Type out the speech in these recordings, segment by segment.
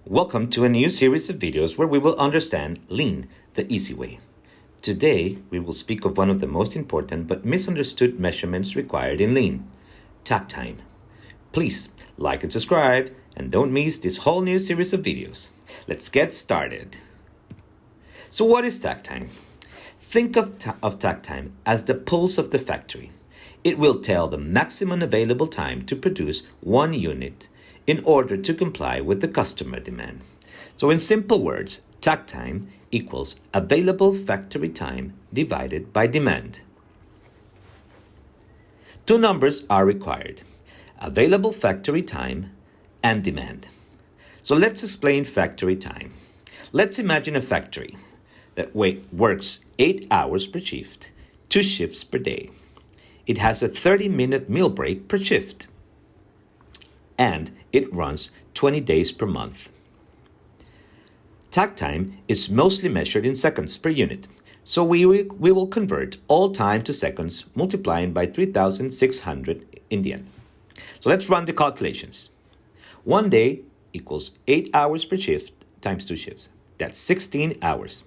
Welcome to a new series of videos where we will understand Lean the easy way. Today, we will speak of one of the most important but misunderstood measurements required in Lean, TAKT time. Please like and subscribe and don't miss this whole new series of videos. Let's get started. So what is TAKT time? Think of TAKT time as the pulse of the factory. It will tell the maximum available time to produce one unit in order to comply with the customer demand. So in simple words, TAKT time equals available factory time divided by demand. Two numbers are required: available factory time and demand. So let's explain factory time. Let's imagine a factory that works 8 hours per shift, 2 shifts per day. It has a 30-minute meal break per shift, and it runs 20 days per month. TAKT time is mostly measured in seconds per unit, so we will convert all time to seconds, multiplying by 3,600 in the end. So let's run the calculations. 1 day equals 8 hours per shift times 2 shifts. That's 16 hours.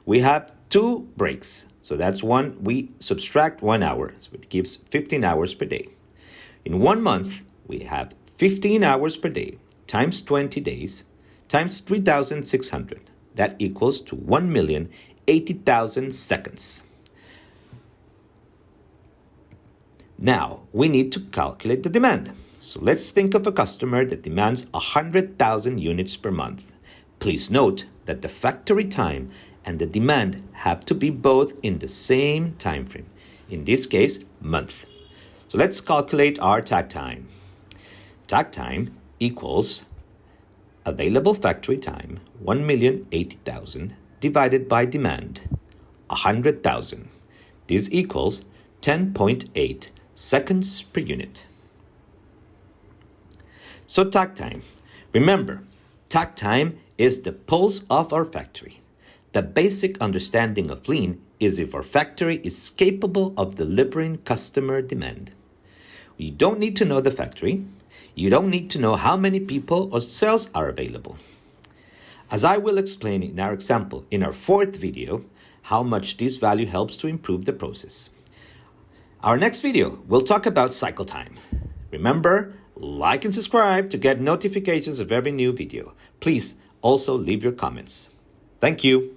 We have 2 breaks, so that's one. We subtract 1 hour, so it gives 15 hours per day. In 1 month, we have 15 hours per day times 20 days times 3,600. That equals to 1,080,000 seconds. Now we need to calculate the demand. So let's think of a customer that demands 100,000 units per month. Please note that the factory time and the demand have to be both in the same time frame. In this case, month. So let's calculate our TAKT time. TAKT time equals available factory time, 1,080,000, divided by demand, 100,000. This equals 10.8 seconds per unit. So TAKT time. Remember, TAKT time is the pulse of our factory. The basic understanding of Lean is if our factory is capable of delivering customer demand. You don't need to know the factory. You don't need to know how many people or cells are available. As I will explain in our example in our 4th video, how much this value helps to improve the process. Our next video will talk about cycle time. Remember, like and subscribe to get notifications of every new video. Please also leave your comments. Thank you.